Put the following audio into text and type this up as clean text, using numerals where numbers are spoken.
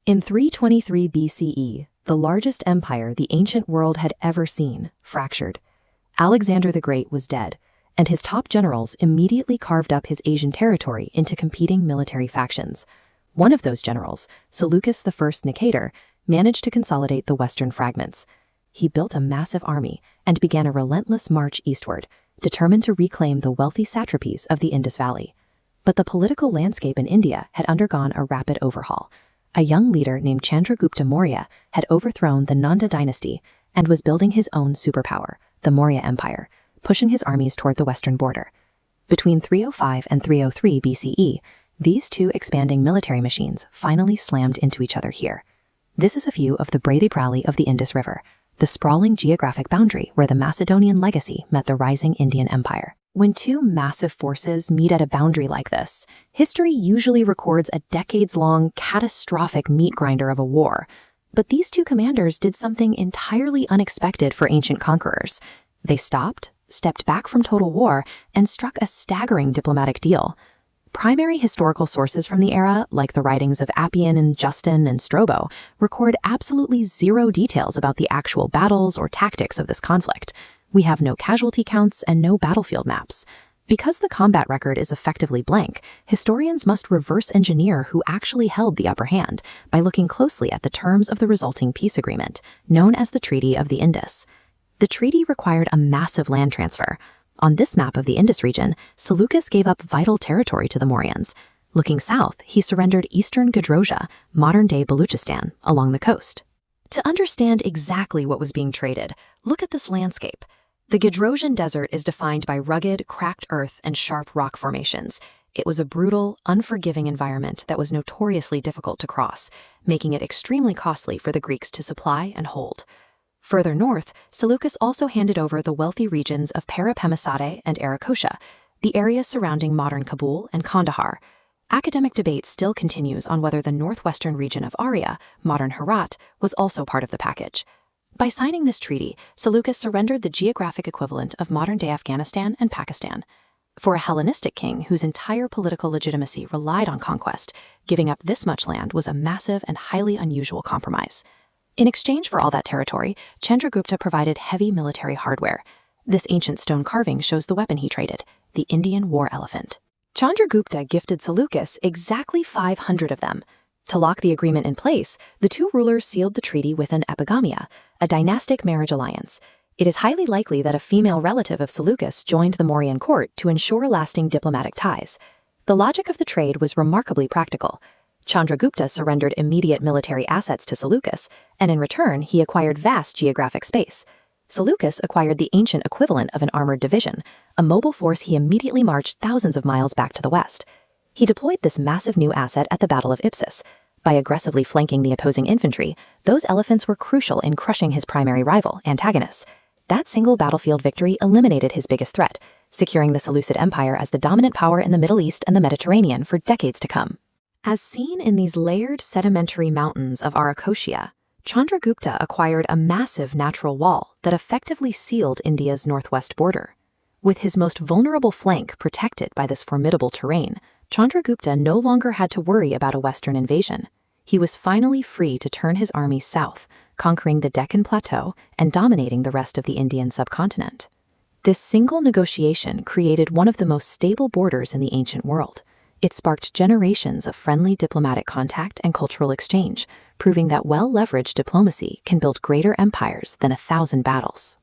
In 323 BCE, the largest empire the ancient world had ever seen fractured. Alexander the Great was dead, and his top generals immediately carved up his Asian territory into competing military factions. One of those generals, Seleucus I Nicator, managed to consolidate the western fragments. He built a massive army and began a relentless march eastward, determined to reclaim the wealthy satrapies of the Indus Valley. But the political landscape in India had undergone a rapid overhaul. A young leader named Chandragupta Maurya had overthrown the Nanda dynasty and was building his own superpower, the Maurya Empire, pushing his armies toward the western border. Between 305 and 303 BCE, these two expanding military machines finally slammed into each other here. This is a view of the Betrayal of the Indus River, the sprawling geographic boundary where the Macedonian legacy met the rising Indian Empire. When two massive forces meet at a boundary like this, history usually records a decades-long, catastrophic meat grinder of a war. But these two commanders did something entirely unexpected for ancient conquerors. They stopped, stepped back from total war, and struck a staggering diplomatic deal. Primary historical sources from the era, like the writings of Appian and Justin and Strabo, record absolutely zero details about the actual battles or tactics of this conflict. We have no casualty counts and no battlefield maps. Because the combat record is effectively blank, historians must reverse engineer who actually held the upper hand by looking closely at the terms of the resulting peace agreement, known as the Treaty of the Indus. The treaty required a massive land transfer. On this map of the Indus region, Seleucus gave up vital territory to the Mauryans. Looking south, he surrendered eastern Gedrosia, modern-day Baluchistan, along the coast. To understand exactly what was being traded, look at this landscape. The Gedrosian desert is defined by rugged, cracked earth and sharp rock formations. It was a brutal, unforgiving environment that was notoriously difficult to cross, making it extremely costly for the Greeks to supply and hold. Further north, Seleucus also handed over the wealthy regions of Parapemasade and Arakosha, the areas surrounding modern Kabul and Kandahar. Academic debate still continues on whether the northwestern region of Arya, modern Herat, was also part of the package. By signing this treaty, Seleucus surrendered the geographic equivalent of modern-day Afghanistan and Pakistan. For a Hellenistic king whose entire political legitimacy relied on conquest, giving up this much land was a massive and highly unusual compromise. In exchange for all that territory, Chandragupta provided heavy military hardware. This ancient stone carving shows the weapon he traded, the Indian war elephant. Chandragupta gifted Seleucus exactly 500 of them. To lock the agreement in place, the two rulers sealed the treaty with an epigamia, a dynastic marriage alliance. It is highly likely that a female relative of Seleucus joined the Mauryan court to ensure lasting diplomatic ties. The logic of the trade was remarkably practical. Chandragupta surrendered immediate military assets to Seleucus, and in return he acquired vast geographic space. Seleucus acquired the ancient equivalent of an armored division, a mobile force he immediately marched thousands of miles back to the west. He deployed this massive new asset at the Battle of Ipsus. By aggressively flanking the opposing infantry, those elephants were crucial in crushing his primary rival, Antagonus. That single battlefield victory eliminated his biggest threat, securing the Seleucid Empire as the dominant power in the Middle East and the Mediterranean for decades to come. As seen in these layered sedimentary mountains of Arakosha, Chandragupta acquired a massive natural wall that effectively sealed India's northwest border. With his most vulnerable flank protected by this formidable terrain, Chandragupta no longer had to worry about a Western invasion. He was finally free to turn his army south, conquering the Deccan Plateau and dominating the rest of the Indian subcontinent. This single negotiation created one of the most stable borders in the ancient world. It sparked generations of friendly diplomatic contact and cultural exchange, proving that well-leveraged diplomacy can build greater empires than 1,000 battles.